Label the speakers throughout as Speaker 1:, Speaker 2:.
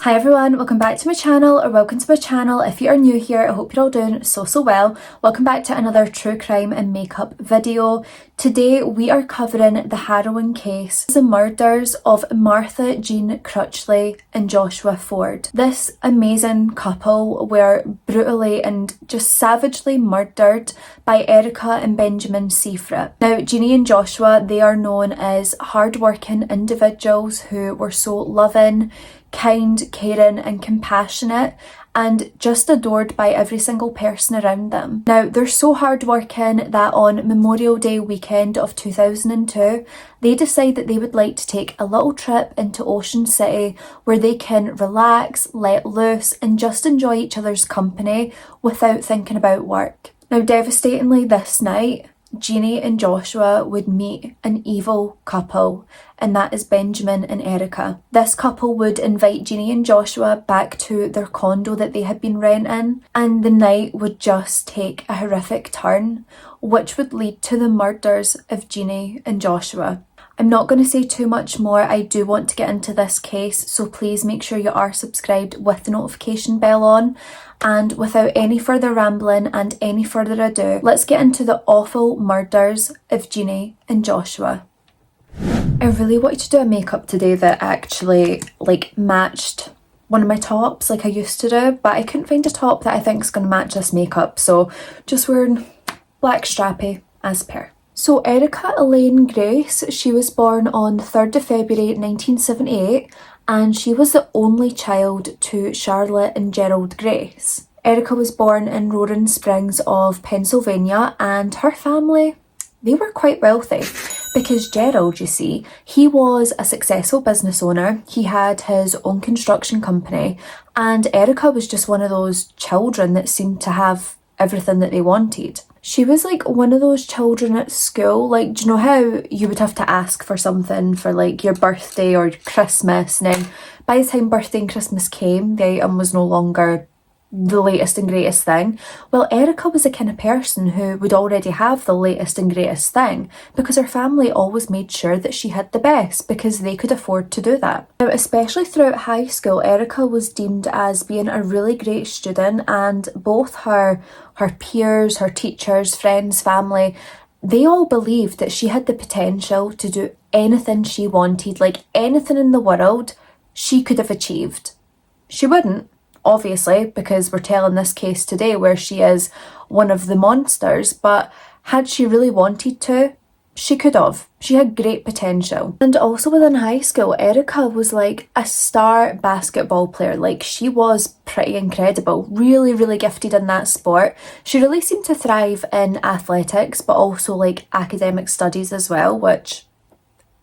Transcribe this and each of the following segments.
Speaker 1: Hi everyone, welcome back to my channel, or welcome to my channel. If you are new here, I hope you're all doing so well. Welcome back to another true crime and makeup video. Today we are covering the harrowing case, the murders of Martha Jean Crutchley and Joshua Ford. This amazing couple were brutally and just savagely murdered by Erika and Benjamin Sifrit. Now, Geney and Joshua, they are known as hard-working individuals who were so loving, kind, caring and compassionate, and just adored by every single person around them. Now, they're so hardworking that on Memorial Day weekend of 2002, they decide that they would like to take a little trip into Ocean City where they can relax, let loose and just enjoy each other's company without thinking about work. Now, devastatingly this night, Geney and Joshua would meet an evil couple, and that is Benjamin and Erika. This couple would invite Geney and Joshua back to their condo that they had been renting, and the night would just take a horrific turn, which would lead to the murders of Geney and Joshua. I'm not going to say too much more. I do want to get into this case, so please make sure you are subscribed with the notification bell on. And without any further rambling and any further ado, let's get into the awful murders of Geney and Joshua. I really wanted to do a makeup today that actually matched one of my tops like I used to do, but I couldn't find a top that I think is going to match this makeup, so just wearing black strappy as per. So Erika Elaine Grace, she was born on 3rd of February 1978, and she was the only child to Charlotte and Gerald Grace. Erika was born in Roaring Springs of Pennsylvania, and her family, they were quite wealthy because Gerald, you see, he was a successful business owner. He had his own construction company, and Erika was just one of those children that seemed to have everything that they wanted. She was like one of those children at school, like, do you know how you would have to ask for something for like your birthday or Christmas, and then by the time birthday and Christmas came, the item was no longer the latest and greatest thing? Well, Erika was the kind of person who would already have the latest and greatest thing because her family always made sure that she had the best because they could afford to do that. Now, especially throughout high school, Erika was deemed as being a really great student, and both her peers, her teachers, friends, family, they all believed that she had the potential to do anything she wanted, like anything in the world she could have achieved. She wouldn't, obviously, because we're telling this case today where she is one of the monsters, but had she really wanted to, she could have. She had great potential. And also within high school, Erika was like a star basketball player. Like, she was pretty incredible, really, really gifted in that sport. She really seemed to thrive in athletics, but also like academic studies as well, which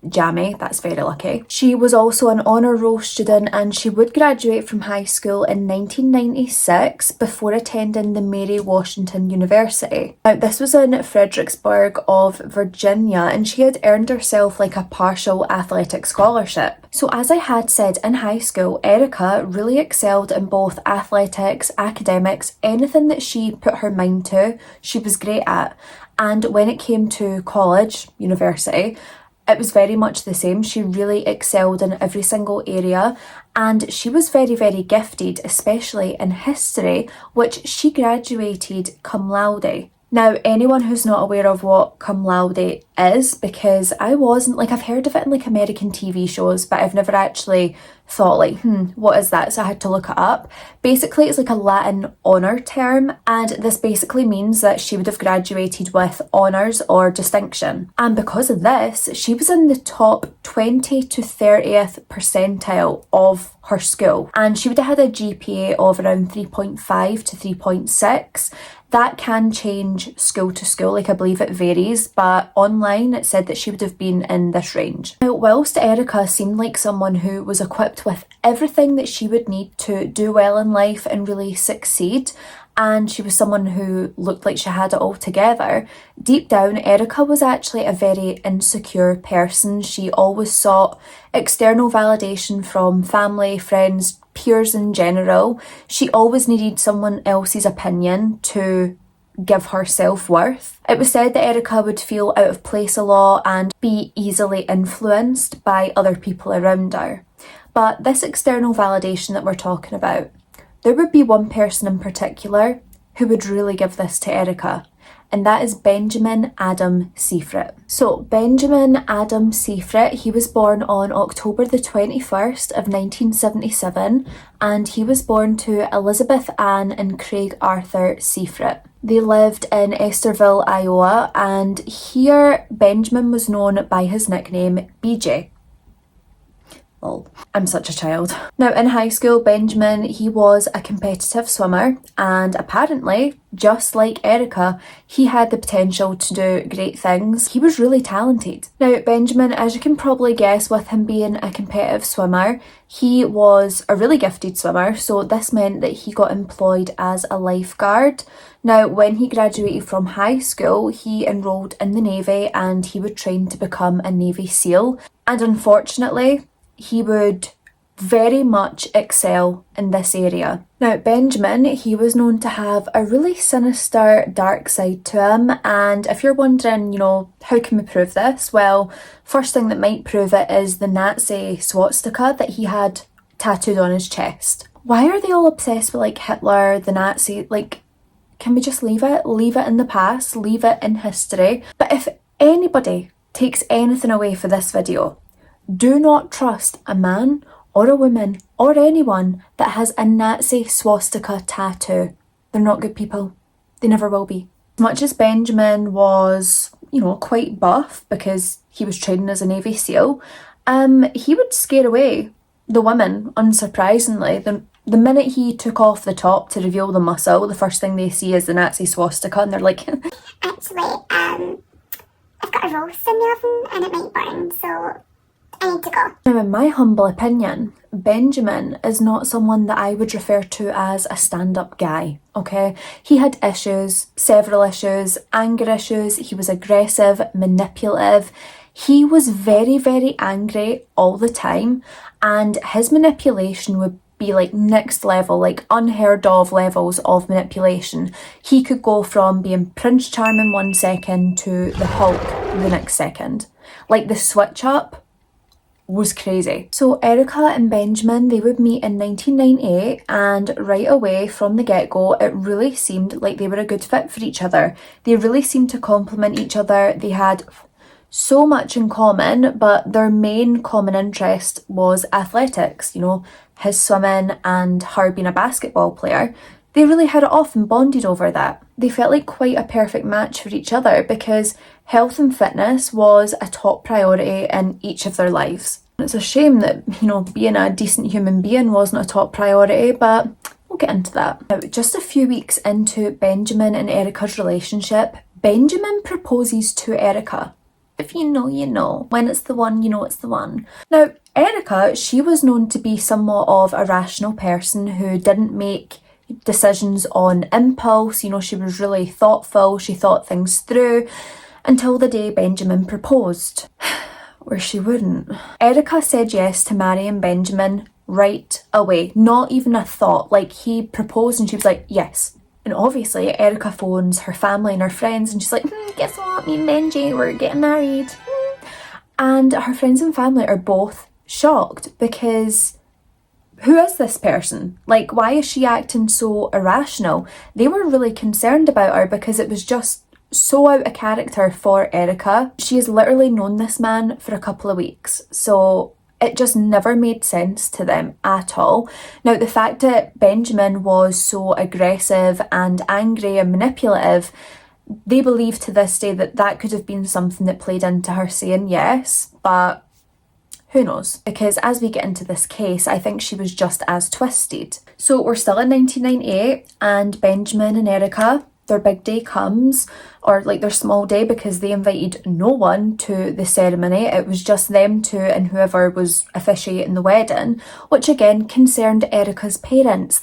Speaker 1: jammy, that's very lucky. She was also an honour roll student, and she would graduate from high school in 1996 before attending the Mary Washington University. Now, this was in Fredericksburg of Virginia, and she had earned herself like a partial athletic scholarship. So as I had said, in high school, Erika really excelled in both athletics, academics, anything that she put her mind to, she was great at. And when it came to college, university, it was very much the same. She really excelled in every single area, and she was very, very gifted, especially in history, which she graduated cum laude. Now, anyone who's not aware of what cum laude is, because I wasn't, like, I've heard of it in like American TV shows, but I've never actually thought like, what is that? So I had to look it up. Basically, it's like a Latin honour term, and this basically means that she would have graduated with honours or distinction. And because of this, she was in the top 20 to 30th percentile of her school, and she would have had a GPA of around 3.5 to 3.6. That can change school to school, like I believe it varies, but online it said that she would have been in this range. Now, whilst Erika seemed like someone who was equipped with everything that she would need to do well in life and really succeed, and she was someone who looked like she had it all together, deep down, Erika was actually a very insecure person. She always sought external validation from family, friends, peers in general. She always needed someone else's opinion to give her self-worth. It was said that Erika would feel out of place a lot and be easily influenced by other people around her. But this external validation that we're talking about, there would be one person in particular who would really give this to Erika, and that is Benjamin Adam Sifrit. So Benjamin Adam Sifrit, he was born on October the 21st of 1977, and he was born to Elizabeth Ann and Craig Arthur Sifrit. They lived in Estherville, Iowa, and here Benjamin was known by his nickname BJ. Lol, I'm such a child. Now in high school, Benjamin, he was a competitive swimmer, and apparently, just like Erika, he had the potential to do great things. He was really talented. Now Benjamin, as you can probably guess, with him being a competitive swimmer, he was a really gifted swimmer, so this meant that he got employed as a lifeguard. Now when he graduated from high school, he enrolled in the Navy and he would train to become a Navy SEAL, and unfortunately, he would very much excel in this area. Now Benjamin, he was known to have a really sinister, dark side to him, and if you're wondering, how can we prove this? Well, first thing that might prove it is the Nazi swastika that he had tattooed on his chest. Why are they all obsessed with Hitler, the Nazi? Can we just leave it? Leave it in the past, leave it in history. But if anybody takes anything away for this video, do not trust a man or a woman or anyone that has a Nazi swastika tattoo. They're not good people. They never will be. As much as Benjamin was, quite buff because he was training as a Navy SEAL, he would scare away the women, unsurprisingly. The minute he took off the top to reveal the muscle, the first thing they see is the Nazi swastika, and they're like,
Speaker 2: actually, I've got a roast in the oven and it might burn, so I need to go.
Speaker 1: Now, in my humble opinion, Benjamin is not someone that I would refer to as a stand-up guy, okay? He had issues, several issues, anger issues. He was aggressive, manipulative. He was very, very angry all the time, and his manipulation would be next level, unheard of levels of manipulation. He could go from being Prince Charming 1 second to the Hulk the next second. The switch up was crazy. So Erika and Benjamin, they would meet in 1998, and right away from the get-go, it really seemed like they were a good fit for each other. They really seemed to complement each other. They had so much in common, but their main common interest was athletics, his swimming and her being a basketball player. They really had it off and bonded over that. They felt like quite a perfect match for each other because health and fitness was a top priority in each of their lives. It's a shame that, being a decent human being wasn't a top priority, but we'll get into that. Now, just a few weeks into Benjamin and Erika's relationship, Benjamin proposes to Erika. If you know, you know. When it's the one, you know it's the one. Now, Erika, she was known to be somewhat of a rational person who didn't make decisions on impulse. She was really thoughtful. She thought things through until the day Benjamin proposed, where she wouldn't. Erika said yes to marrying Benjamin right away. Not even a thought. He proposed and she was like, yes. And obviously Erika phones her family and her friends and she's like, guess what, me and Benji, we're getting married. And her friends and family are both shocked because who is this person? Why is she acting so irrational? They were really concerned about her because it was just so out of character for Erika. She has literally known this man for a couple of weeks, so it just never made sense to them at all. Now, the fact that Benjamin was so aggressive and angry and manipulative, they believe to this day that that could have been something that played into her saying yes, but who knows? Because as we get into this case, I think she was just as twisted. So we're still in 1998 and Benjamin and Erika, their big day comes, or their small day, because they invited no one to the ceremony. It was just them two and whoever was officiating the wedding, which again concerned Erika's parents.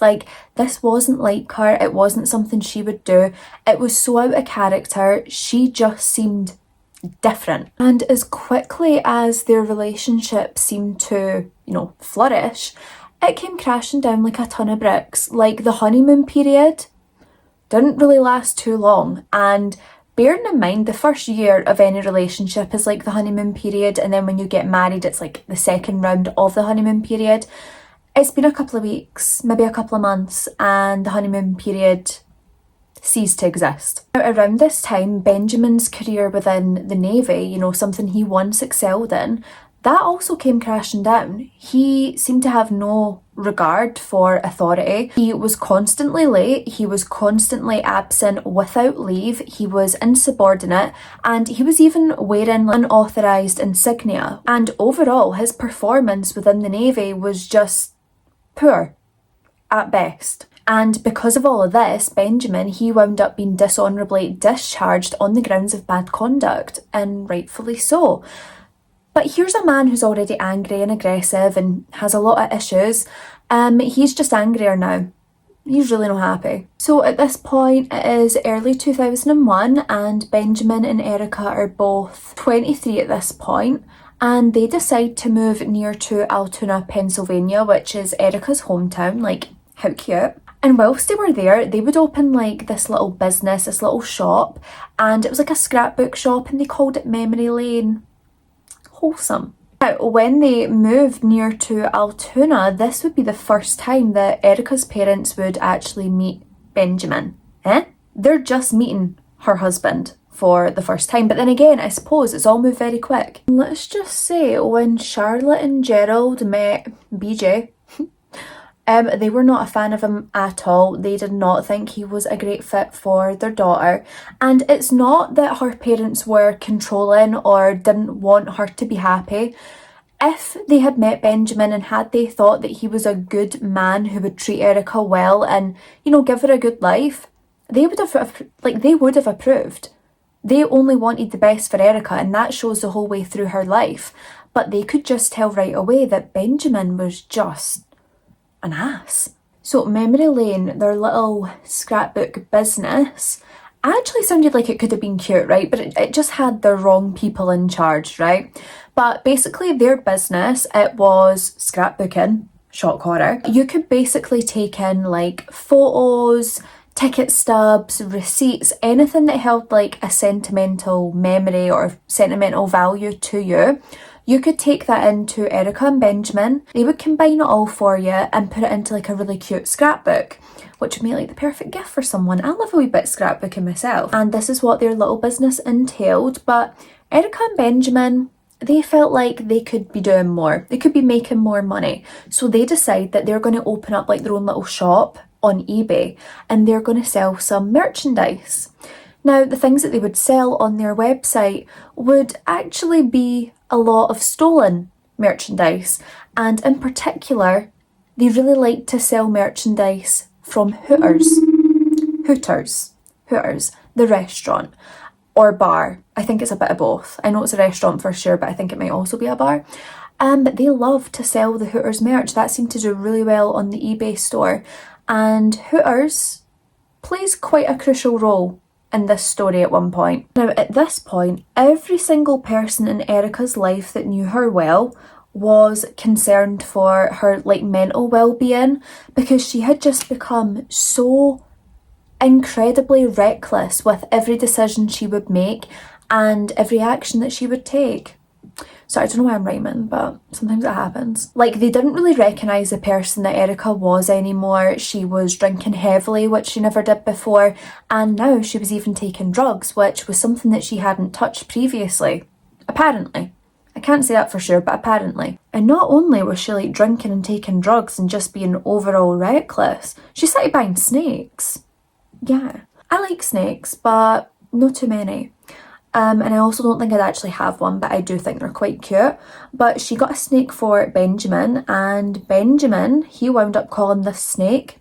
Speaker 1: This wasn't like her, it wasn't something she would do. It was so out of character, she just seemed different. And as quickly as their relationship seemed to, flourish, it came crashing down like a ton of bricks. The honeymoon period didn't really last too long, and bearing in mind the first year of any relationship is like the honeymoon period, and then when you get married it's like the second round of the honeymoon period. It's been a couple of weeks, maybe a couple of months, and the honeymoon period ceased to exist. Now, around this time, Benjamin's career within the Navy, you know, something he once excelled in, that also came crashing down. He seemed to have no regard for authority. He was constantly late, he was constantly absent without leave, he was insubordinate, and he was even wearing unauthorised insignia. And overall, his performance within the Navy was just poor at best. And because of all of this, Benjamin, he wound up being dishonourably discharged on the grounds of bad conduct, and rightfully so. But here's a man who's already angry and aggressive and has a lot of issues. He's just angrier now. He's really not happy. So at this point, it is early 2001, and Benjamin and Erika are both 23 at this point, and they decide to move near to Altoona, Pennsylvania, which is Erika's hometown. Like, how cute. And whilst they were there, they would open like this little business, this little shop, and it was like a scrapbook shop, and they called it Memory Lane. Wholesome. Now, when they moved near to Altoona, this would be the first time that Erika's parents would actually meet Benjamin. They're just meeting her husband for the first time. But then again, I suppose it's all moved very quick. Let's just say when Charlotte and Gerald met BJ, they were not a fan of him at all. They did not think he was a great fit for their daughter. And it's not that her parents were controlling or didn't want her to be happy. If they had met Benjamin and had they thought that he was a good man who would treat Erika well and, you know, give her a good life, they would have approved. They only wanted the best for Erika, and that shows the whole way through her life. But they could just tell right away that Benjamin was just an ass. So Memory Lane, their little scrapbook business, actually sounded like it could have been cute, right? But it just had the wrong people in charge, right? But basically their business, it was scrapbooking, shock horror. You could basically take in like photos, ticket stubs, receipts, anything that held like a sentimental memory or sentimental value to you. You could take that into Erika and Benjamin. They would combine it all for you and put it into like a really cute scrapbook, which would make like the perfect gift for someone. I love a wee bit scrapbooking myself. And this is what their little business entailed. But Erika and Benjamin, they felt like they could be doing more. They could be making more money. So they decide that they're going to open up like their own little shop on eBay, and they're going to sell some merchandise. Now, the things that they would sell on their website would actually be a lot of stolen merchandise, and in particular, they really like to sell merchandise from Hooters, the restaurant or bar. I think it's a bit of both. I know it's a restaurant for sure, but I think it might also be a bar. But they love to sell the Hooters merch. That seemed to do really well on the eBay store, and Hooters plays quite a crucial role in this story at one point. Now, at this point, every single person in Erika's life that knew her well was concerned for her like mental well-being, because she had just become so incredibly reckless with every decision she would make and every action that she would take. So I don't know why I'm rhyming, but sometimes it happens. Like, they didn't really recognise the person that Erika was anymore. She was drinking heavily, which she never did before, and now she was even taking drugs, which was something that she hadn't touched previously. Apparently. I can't say that for sure, but apparently. And not only was she like drinking and taking drugs and just being overall reckless, she started buying snakes. Yeah. I like snakes, but not too many. And I also don't think I'd actually have one, but I do think they're quite cute. But she got a snake for Benjamin, and Benjamin, he wound up calling this snake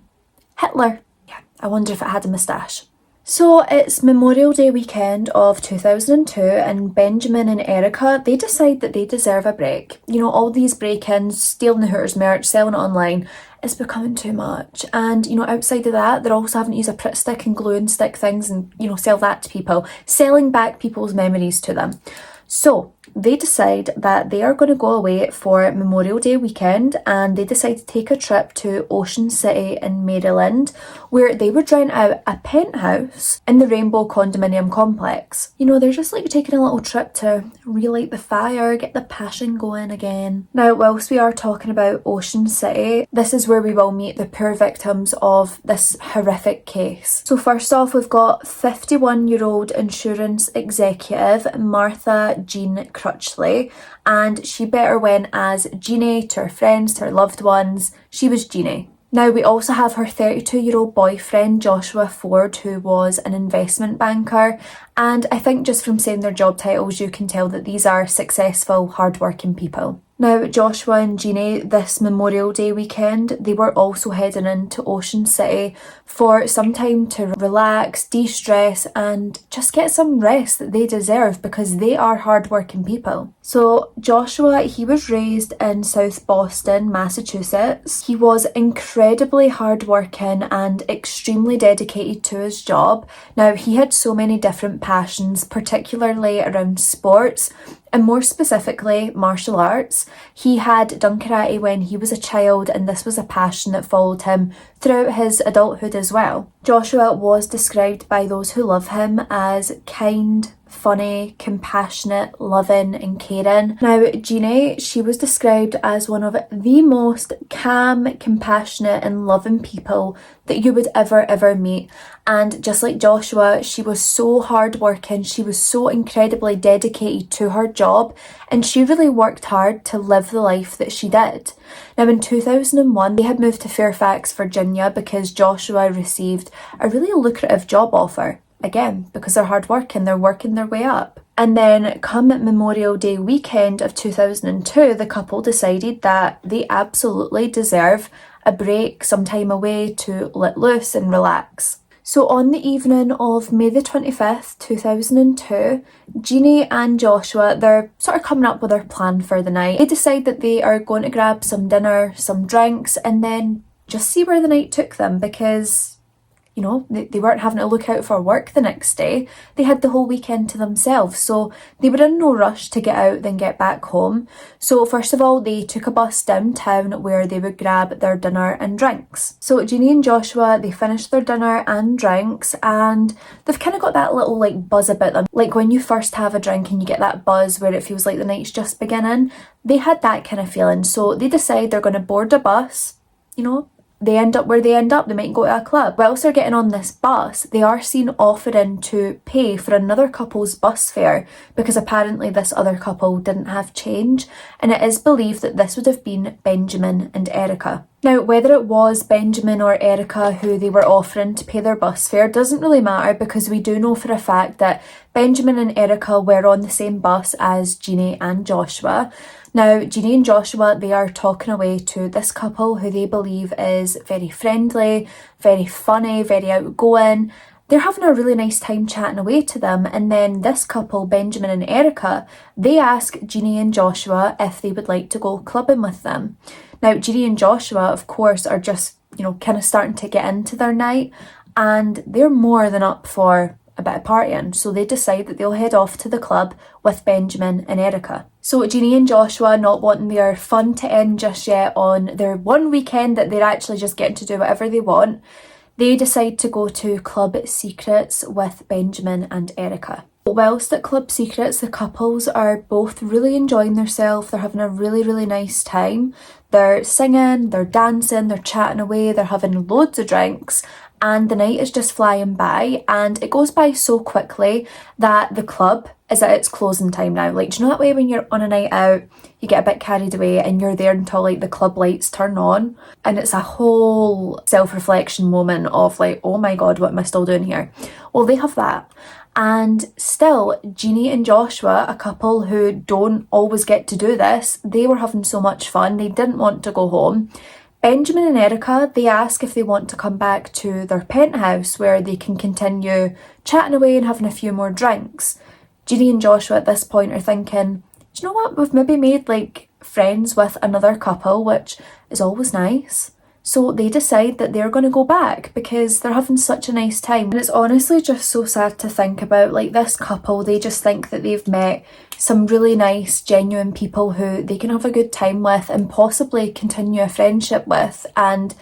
Speaker 1: Hitler. Yeah, I wonder if it had a moustache. So it's Memorial Day weekend of 2002, and Benjamin and Erika, they decide that they deserve a break. You know, all these break-ins, stealing the Hooters merch, selling it online, is becoming too much. And, you know, outside of that, they're also having to use a Pritt stick and glue and stick things and, you know, sell that to people, selling back people's memories to them. So they decide that they are going to go away for Memorial Day weekend, and they decide to take a trip to Ocean City in Maryland, where they would rent out a penthouse in the Rainbow condominium complex. You know, they're just like taking a little trip to relight the fire, get the passion going again. Now, whilst we are talking about Ocean City, this is where we will meet the poor victims of this horrific case. So first off, we've got 51-year-old insurance executive Martha Jean Crutchley, and she better went as Geney to her friends, to her loved ones. She was Geney. Now, we also have her 32-year-old boyfriend, Joshua Ford, who was an investment banker. And I think just from saying their job titles, you can tell that these are successful, hardworking people. Now, Joshua and Geney, this Memorial Day weekend, they were also heading into Ocean City for some time to relax, de-stress, and just get some rest that they deserve because they are hardworking people. So Joshua, he was raised in South Boston, Massachusetts. He was incredibly hardworking and extremely dedicated to his job. Now, he had so many different passions, particularly around sports, and more specifically, martial arts. He had done karate when he was a child, and this was a passion that followed him throughout his adulthood as well. Joshua was described by those who love him as kind, funny, compassionate, loving and caring. Now, Geney, she was described as one of the most calm, compassionate and loving people that you would ever meet. And just like Joshua, she was so hardworking, she was so incredibly dedicated to her job, and she really worked hard to live the life that she did. Now, in 2001, they had moved to Fairfax, Virginia, because Joshua received a really lucrative job offer. Again, because they're hardworking, they're working their way up. And then come Memorial Day weekend of 2002, the couple decided that they absolutely deserve a break, some time away to let loose and relax. So on the evening of May the 25th, 2002, Geney and Joshua, they're sort of coming up with their plan for the night. They decide that they are going to grab some dinner, some drinks, and then just see where the night took them because, you know, they weren't having to look out for work the next day. They had the whole weekend to themselves, so they were in no rush to get out then get back home. So first of all, they took a bus downtown where they would grab their dinner and drinks. So Geney and Joshua, they finished their dinner and drinks, and they've kind of got that little like buzz about them. Like when you first have a drink and you get that buzz where it feels like the night's just beginning. They had that kind of feeling, so they decide they're going to board a bus, you know. They end up where they end up, they might go to a club. Whilst they're getting on this bus, they are seen offering to pay for another couple's bus fare because apparently this other couple didn't have change, and it is believed that this would have been Benjamin and Erika. Now, whether it was Benjamin or Erika who they were offering to pay their bus fare doesn't really matter because we do know for a fact that Benjamin and Erika were on the same bus as Geney and Joshua. Now, Geney and Joshua, they are talking away to this couple who they believe is very friendly, very funny, very outgoing. They're having a really nice time chatting away to them, and then this couple, Benjamin and Erika, they ask Geney and Joshua if they would like to go clubbing with them. Now, Geney and Joshua, of course, are just, you know, kind of starting to get into their night, and they're more than up for a bit of partying, so they decide that they'll head off to the club with Benjamin and Erika. So Geney and Joshua, not wanting their fun to end just yet on their one weekend that they're actually just getting to do whatever they want, they decide to go to Club Secrets with Benjamin and Erika. Whilst at Club Secrets, the couples are both really enjoying themselves. They're having a really nice time. They're singing, they're dancing, they're chatting away, they're having loads of drinks, and the night is just flying by, and it goes by so quickly that the club is at its closing time now. Like, do you know that way when you're on a night out, you get a bit carried away and you're there until like the club lights turn on, and it's a whole self-reflection moment of like, oh my god, what am I still doing here? Well, they have that. And still, Geney and Joshua, a couple who don't always get to do this, they were having so much fun, they didn't want to go home. Benjamin and Erika, they ask if they want to come back to their penthouse where they can continue chatting away and having a few more drinks. Geney and Joshua at this point are thinking, do you know what, we've maybe made like friends with another couple, which is always nice. So they decide that they're going to go back because they're having such a nice time. And it's honestly just so sad to think about, like this couple, they just think that they've met, some really nice, genuine people who they can have a good time with and possibly continue a friendship with, and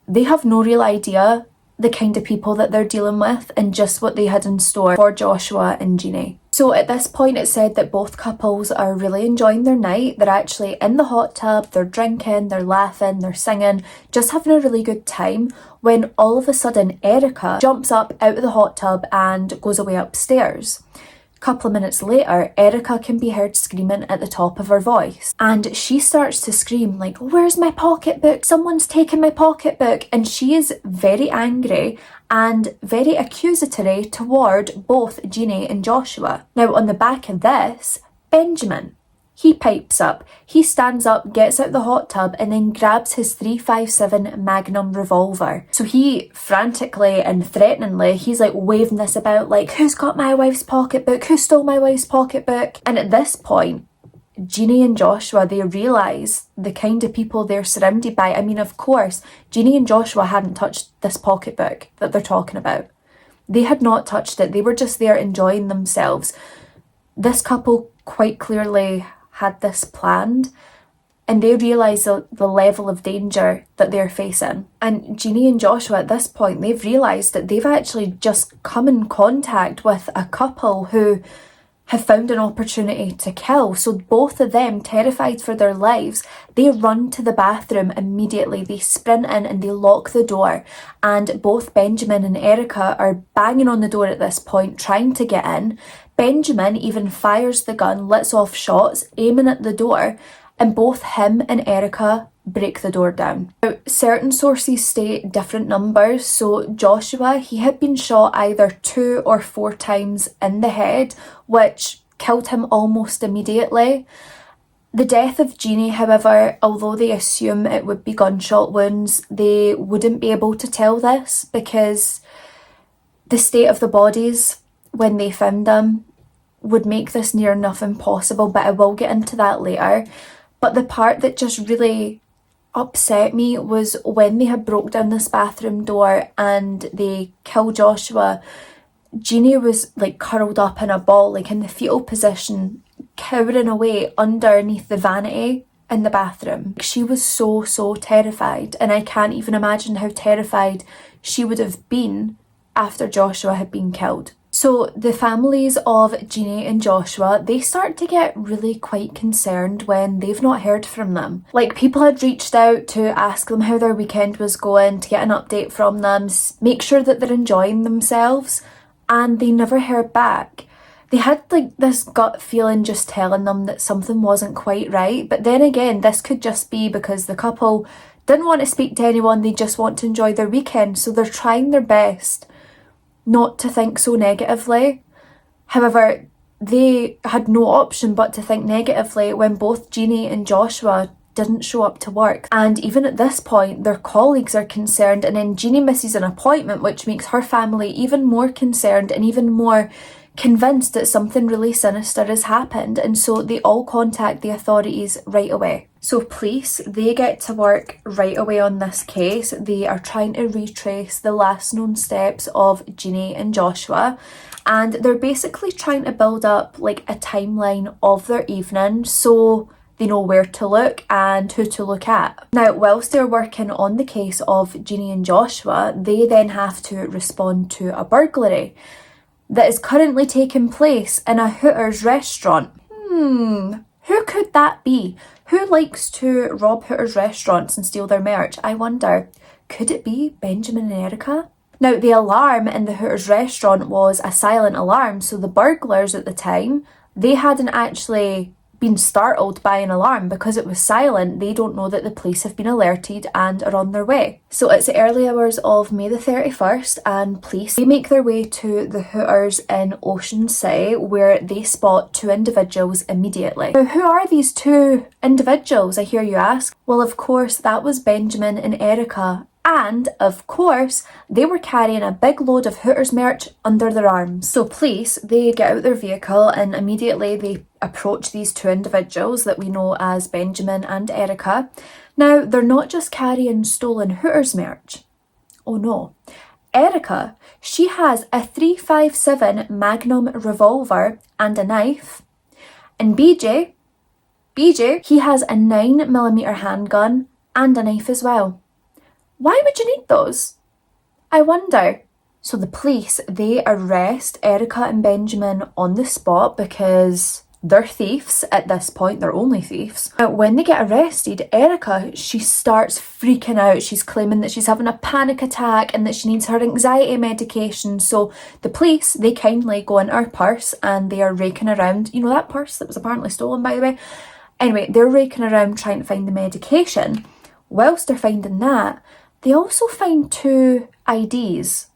Speaker 1: they have no real idea the kind of people that they're dealing with and just what they had in store for Joshua and Geney. So at this point it's said that both couples are really enjoying their night. They're actually in the hot tub, they're drinking, they're laughing, they're singing, just having a really good time, when all of a sudden Erika jumps up out of the hot tub and goes away upstairs. Couple of minutes later, Erika can be heard screaming at the top of her voice, and she starts to scream like, "Where's my pocketbook? Someone's taken my pocketbook!" And she is very angry and very accusatory toward both Geney and Joshua. Now on the back of this, Benjamin, he pipes up, he stands up, gets out the hot tub and then grabs his .357 Magnum revolver. So he frantically and threateningly, he's like waving this about like, "Who's got my wife's pocketbook? Who stole my wife's pocketbook?" And at this point, Geney and Joshua, they realise the kind of people they're surrounded by. I mean, of course, Geney and Joshua hadn't touched this pocketbook that they're talking about. They had not touched it. They were just there enjoying themselves. This couple quite clearly had this planned, and they realise the level of danger that they're facing. And Geney and Joshua at this point, they've realised that they've actually just come in contact with a couple who have found an opportunity to kill. So both of them, terrified for their lives, they run to the bathroom immediately. They sprint in and they lock the door, and both Benjamin and Erika are banging on the door at this point, trying to get in. Benjamin even fires the gun, lets off shots, aiming at the door, and both him and Erika break the door down. Now, certain sources state different numbers. So Joshua, he had been shot either 2 or 4 times in the head, which killed him almost immediately. The death of Geney, however, although they assume it would be gunshot wounds, they wouldn't be able to tell this because the state of the bodies when they found them would make this near enough impossible, but I will get into that later. But the part that just really upset me was when they had broke down this bathroom door and they killed Joshua, Geney was like curled up in a ball, like in the fetal position, cowering away underneath the vanity in the bathroom. She was so terrified, and I can't even imagine how terrified she would have been after Joshua had been killed. So the families of Geney and Joshua, they start to get really quite concerned when they've not heard from them. Like, people had reached out to ask them how their weekend was going, to get an update from them, make sure that they're enjoying themselves, and they never heard back. They had like this gut feeling just telling them that something wasn't quite right, but then again, this could just be because the couple didn't want to speak to anyone, they just want to enjoy their weekend, so they're trying their best not to think so negatively. However, they had no option but to think negatively when both Geney and Joshua didn't show up to work. And even at this point, their colleagues are concerned, and then Geney misses an appointment, which makes her family even more concerned and even more convinced that something really sinister has happened, and so they all contact the authorities right away. So police, they get to work right away on this case. They are trying to retrace the last known steps of Geney and Joshua, and they're basically trying to build up like a timeline of their evening so they know where to look and who to look at. Now, whilst they're working on the case of Geney and Joshua, they then have to respond to a burglary that is currently taking place in a Hooters restaurant. Who could that be? Who likes to rob Hooters restaurants and steal their merch? I wonder, could it be Benjamin and Erika? Now, the alarm in the Hooters restaurant was a silent alarm, so the burglars at the time, they hadn't actually been startled by an alarm because it was silent. They don't know that the police have been alerted and are on their way. So it's the early hours of May the 31st, and police, they make their way to the Hooters in Ocean City, where they spot 2 individuals immediately. Now, who are these 2 individuals, I hear you ask? Well, of course, that was Benjamin and Erika. And, of course, they were carrying a big load of Hooters merch under their arms. So police, they get out their vehicle and immediately they approach these 2 individuals that we know as Benjamin and Erika. Now, they're not just carrying stolen Hooters merch. Oh no. Erika, she has a .357 Magnum revolver and a knife. And BJ, he has a 9mm handgun and a knife as well. Why would you need those? I wonder. So the police, they arrest Erika and Benjamin on the spot because they're thieves at this point, they're only thieves. Now, when they get arrested, Erika, she starts freaking out. She's claiming that she's having a panic attack and that she needs her anxiety medication. So the police, they kindly go into her purse and they are raking around, you know, that purse that was apparently stolen, by the way. Anyway, they're raking around trying to find the medication. Whilst they're finding that, they also find 2 IDs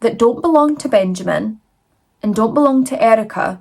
Speaker 1: that don't belong to Benjamin and don't belong to Erika.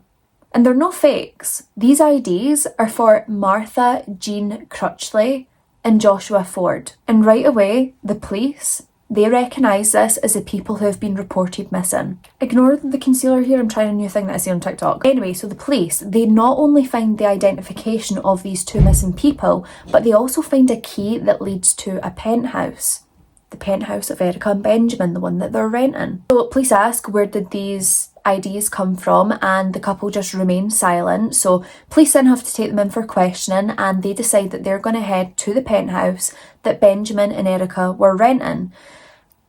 Speaker 1: And they're no fakes. These IDs are for Martha Geney Crutchley and Joshua Ford. And right away, the police, they recognise this as the people who have been reported missing. Ignore the concealer here, I'm trying a new thing that I see on TikTok. Anyway, so the police, they not only find the identification of these 2 missing people, but they also find a key that leads to a penthouse. The penthouse of Erika and Benjamin, the one that they're renting. So police ask, where did these IDs come from? And the couple just remain silent. So police then have to take them in for questioning, and they decide that they're going to head to the penthouse that Benjamin and Erika were renting.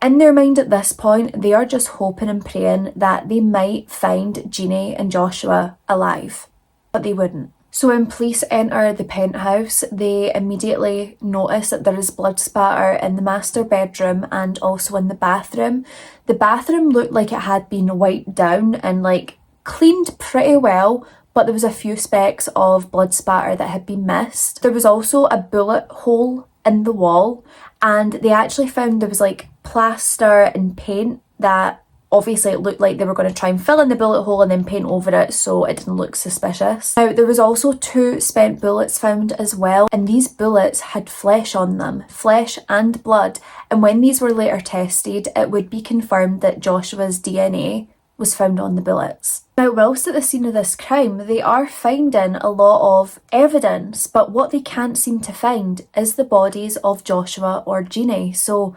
Speaker 1: In their mind at this point, they are just hoping and praying that they might find Geney and Joshua alive, but they wouldn't. So when police enter the penthouse, they immediately notice that there is blood spatter in the master bedroom and also in the bathroom. The bathroom looked like it had been wiped down and like cleaned pretty well, but there was a few specks of blood spatter that had been missed. There was also a bullet hole in the wall, and they actually found there was like plaster and paint that obviously it looked like they were going to try and fill in the bullet hole and then paint over it so it didn't look suspicious. Now, there was also 2 spent bullets found as well, and these bullets had flesh on them, flesh and blood, and when these were later tested, it would be confirmed that Joshua's DNA was found on the bullets. Now, whilst at the scene of this crime, they are finding a lot of evidence, but what they can't seem to find is the bodies of Joshua or Geney. So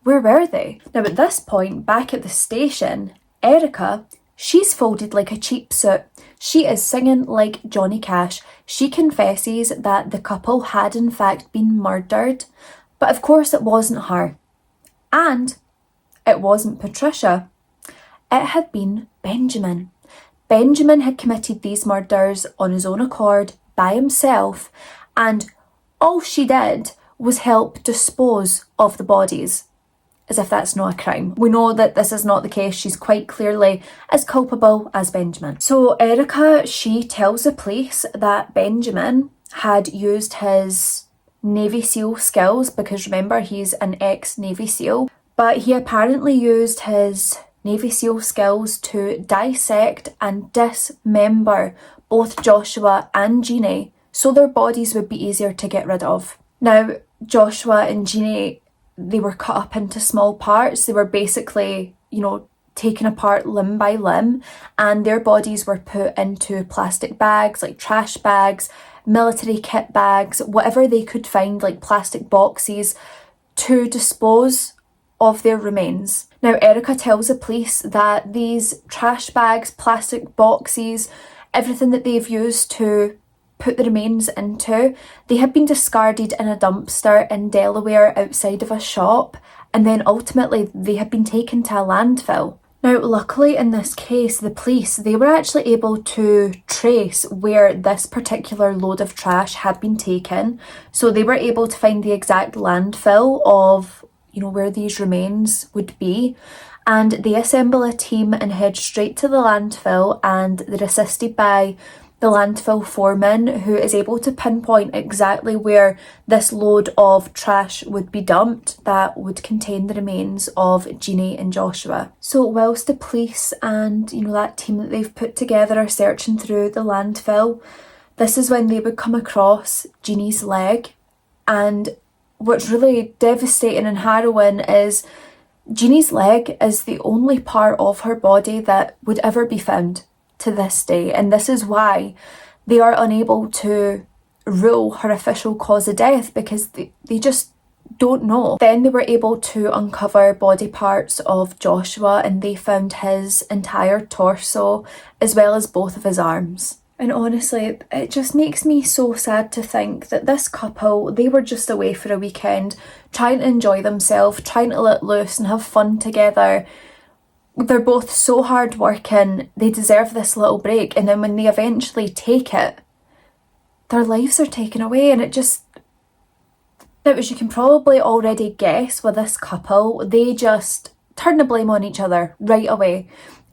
Speaker 1: where were they? Now at this point, back at the station, Erika, she's folded like a cheap suit. She is singing like Johnny Cash. She confesses that the couple had in fact been murdered, but of course it wasn't her. And it wasn't Patricia. It had been Benjamin. Benjamin had committed these murders on his own accord, by himself, and all she did was help dispose of the bodies. As if that's not a crime. We know that this is not the case. She's quite clearly as culpable as Benjamin. So Erika, she tells the police that Benjamin had used his Navy SEAL skills, because remember, he's an ex-Navy SEAL, but he apparently used his Navy SEAL skills to dissect and dismember both Joshua and Geney so their bodies would be easier to get rid of. Now, Joshua and Geney, they were cut up into small parts. They were basically, you know, taken apart limb by limb, and their bodies were put into plastic bags, like trash bags, military kit bags, whatever they could find, like plastic boxes, to dispose of their remains. Now, Erika tells the police that these trash bags, plastic boxes, everything that they've used to put the remains into, they had been discarded in a dumpster in Delaware outside of a shop, and then ultimately they had been taken to a landfill. Now, luckily in this case, the police, they were actually able to trace where this particular load of trash had been taken. So they were able to find the exact landfill of, you know, where these remains would be. And they assemble a team and head straight to the landfill, and they're assisted by the landfill foreman, who is able to pinpoint exactly where this load of trash would be dumped that would contain the remains of Geney and Joshua. So whilst the police and, you know, that team that they've put together are searching through the landfill, this is when they would come across Geney's leg. And what's really devastating and harrowing is Geney's leg is the only part of her body that would ever be found to this day, and this is why they are unable to rule her official cause of death, because they just don't know. Then they were able to uncover body parts of Joshua, and they found his entire torso as well as both of his arms. And honestly, it just makes me so sad to think that this couple, they were just away for a weekend, trying to enjoy themselves, trying to let loose and have fun together. They're both so hard working, they deserve this little break, and then when they eventually take it, their lives are taken away. And it just, now as you can probably already guess with this couple, they just turn the blame on each other right away.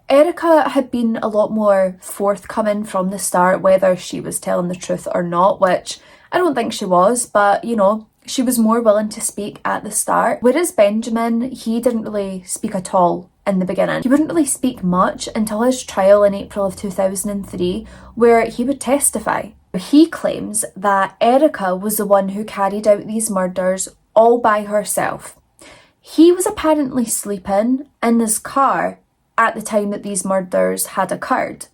Speaker 1: Erika had been a lot more forthcoming from the start, whether she was telling the truth or not, which I don't think she was, but you know, she was more willing to speak at the start. Whereas Benjamin, he didn't really speak at all in the beginning. He wouldn't really speak much until his trial in April of 2003, where he would testify. He claims that Erika was the one who carried out these murders all by herself. He was apparently sleeping in his car at the time that these murders had occurred.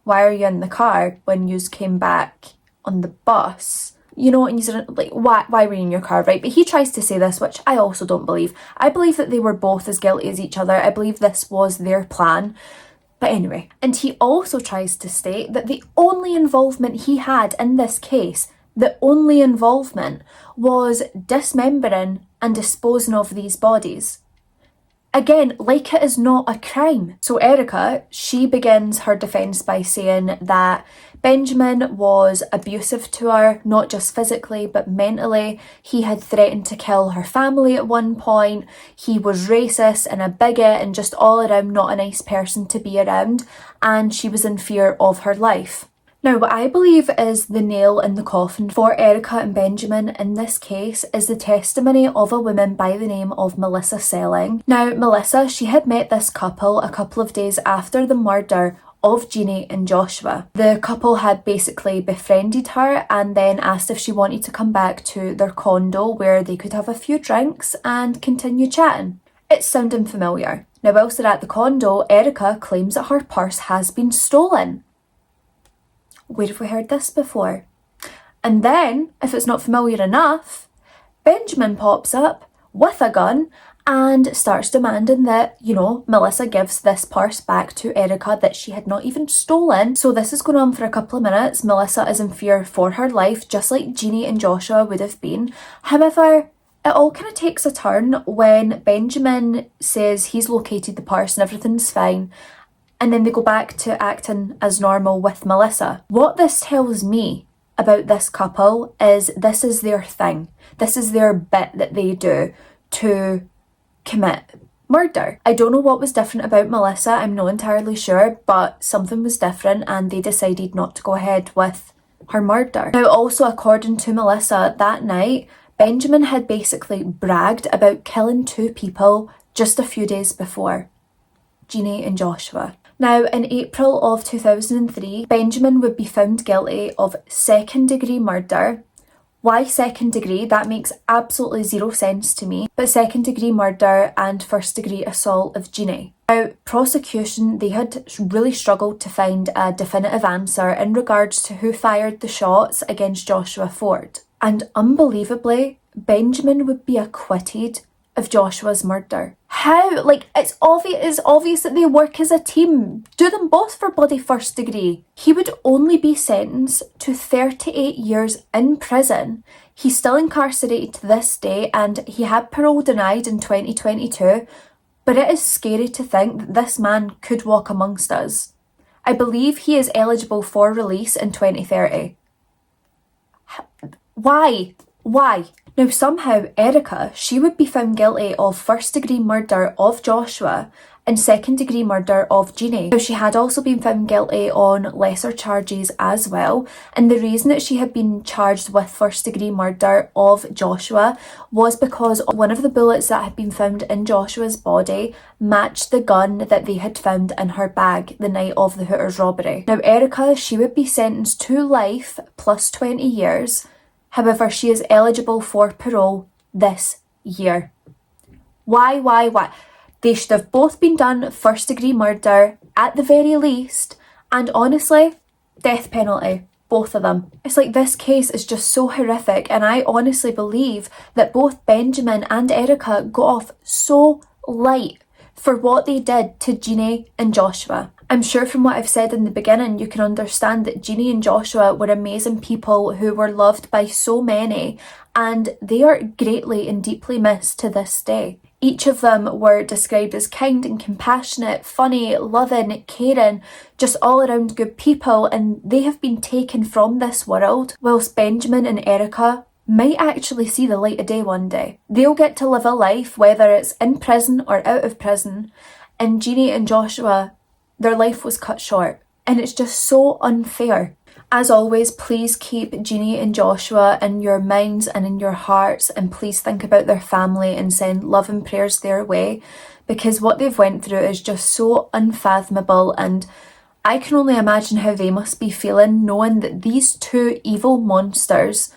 Speaker 1: Why are you in the car when you came back on the bus? You know, and you're like, why were you in your car, right? But he tries to say this, which I also don't believe. I believe that they were both as guilty as each other. I believe this was their plan. But anyway, and he also tries to state that the only involvement he had in this case, the only involvement, was dismembering and disposing of these bodies. Again, like it is not a crime. So Erika, she begins her defence by saying that Benjamin was abusive to her, not just physically, but mentally. He had threatened to kill her family at one point. He was racist and a bigot and just all around not a nice person to be around. And she was in fear of her life. Now, what I believe is the nail in the coffin for Erika and Benjamin in this case is the testimony of a woman by the name of Melissa Selling. Now, Melissa, she had met this couple a couple of days after the murder of Geney and Joshua. The couple had basically befriended her and then asked if she wanted to come back to their condo where they could have a few drinks and continue chatting. It's sounding familiar. Now, whilst they're at the condo, Erika claims that her purse has been stolen. Where have we heard this before? And then, if it's not familiar enough, Benjamin pops up with a gun and starts demanding that, you know, Melissa gives this purse back to Erika that she had not even stolen. So this is going on for a couple of minutes. Melissa is in fear for her life, just like Geney and Joshua would have been. However, it all kind of takes a turn when Benjamin says he's located the purse and everything's fine. And then they go back to acting as normal with Melissa. What this tells me about this couple is this is their thing. This is their bit that they do to commit murder. I don't know what was different about Melissa, I'm not entirely sure, but something was different and they decided not to go ahead with her murder. Now, also according to Melissa, that night, Benjamin had basically bragged about killing 2 people just a few days before, Geney and Joshua. Now, in April of 2003, Benjamin would be found guilty of second-degree murder. Why second degree? That makes absolutely zero sense to me. But second-degree murder and first-degree assault of Geney. Now, prosecution, they had really struggled to find a definitive answer in regards to who fired the shots against Joshua Ford. And unbelievably, Benjamin would be acquitted of Joshua's murder. How? Like, it's obvious that they work as a team. Do them both for bloody first degree. He would only be sentenced to 38 years in prison. He's still incarcerated to this day and he had parole denied in 2022. But it is scary to think that this man could walk amongst us. I believe he is eligible for release in 2030. Why? Now, somehow, Erika, she would be found guilty of first-degree murder of Joshua and second-degree murder of Geney. Now, she had also been found guilty on lesser charges as well, and the reason that she had been charged with first-degree murder of Joshua was because one of the bullets that had been found in Joshua's body matched the gun that they had found in her bag the night of the Hooters robbery. Now, Erika, she would be sentenced to life plus 20 years. However, she is eligible for parole this year. Why? They should have both been done first-degree murder at the very least, and honestly, death penalty, both of them. It's like this case is just so horrific, and I honestly believe that both Benjamin and Erika got off so light for what they did to Geney and Joshua. I'm sure from what I've said in the beginning, you can understand that Geney and Joshua were amazing people who were loved by so many, and they are greatly and deeply missed to this day. Each of them were described as kind and compassionate, funny, loving, caring, just all around good people, and they have been taken from this world, whilst Benjamin and Erika might actually see the light of day one day. They'll get to live a life, whether it's in prison or out of prison, and Geney and Joshua, their life was cut short, and it's just so unfair. As always, please keep Geney and Joshua in your minds and in your hearts, and please think about their family and send love and prayers their way, because what they've went through is just so unfathomable, and I can only imagine how they must be feeling knowing that these two evil monsters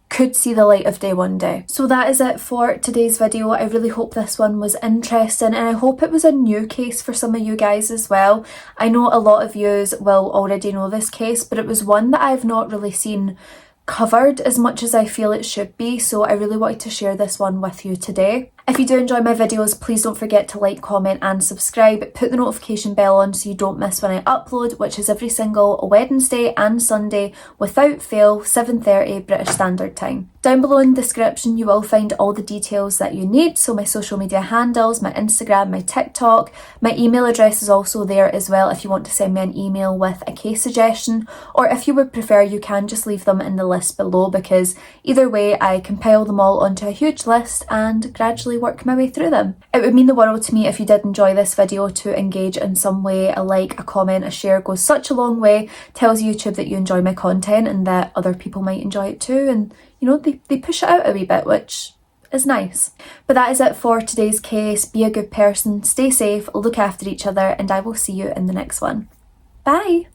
Speaker 1: could see the light of day one day. So that is it for today's video. I really hope this one was interesting, and I hope it was a new case for some of you guys as well. I know a lot of yous will already know this case, but it was one that I've not really seen covered as much as I feel it should be, so I really wanted to share this one with you today. If you do enjoy my videos, please don't forget to like, comment and subscribe. Put the notification bell on so you don't miss when I upload, which is every single Wednesday and Sunday without fail, 7:30 British Standard Time. Down below in the description you will find all the details that you need, so my social media handles, my Instagram, my TikTok, my email address is also there as well if you want to send me an email with a case suggestion, or if you would prefer you can just leave them in the list below, because either way I compile them all onto a huge list and gradually work my way through them. It would mean the world to me if you did enjoy this video to engage in some way. A like, a comment, a share goes such a long way, tells YouTube that you enjoy my content and that other people might enjoy it too, and you know, they push it out a wee bit, which is nice. But that is it for today's case. Be a good person, stay safe, look after each other, and I will see you in the next one. Bye!